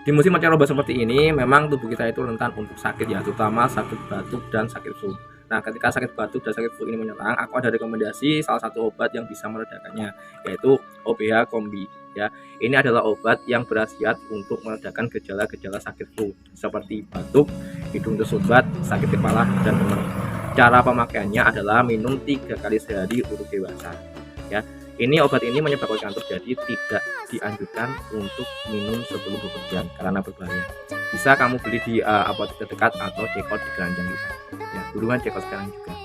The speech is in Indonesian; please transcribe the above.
Di musim pancaroba seperti ini, memang tubuh kita itu rentan untuk sakit ya, terutama sakit batuk dan sakit flu. Nah, ketika sakit batuk dan sakit flu ini menyerang, aku ada rekomendasi salah satu obat yang bisa meredakannya, yaitu OBH Kombi. Ya, ini adalah obat yang berkhasiat untuk meredakan gejala-gejala sakit flu seperti batuk, hidung tersumbat, sakit kepala, dan demam. Cara pemakaiannya adalah minum 3 kali sehari untuk dewasa. Ya, obat ini menyebabkan kantuk, jadi tidak dianjurkan untuk minum sebelum bepergian karena berbahaya. Bisa kamu beli di apotek terdekat atau cekot di keranjang kita. Ya, buruan cekot sekarang juga.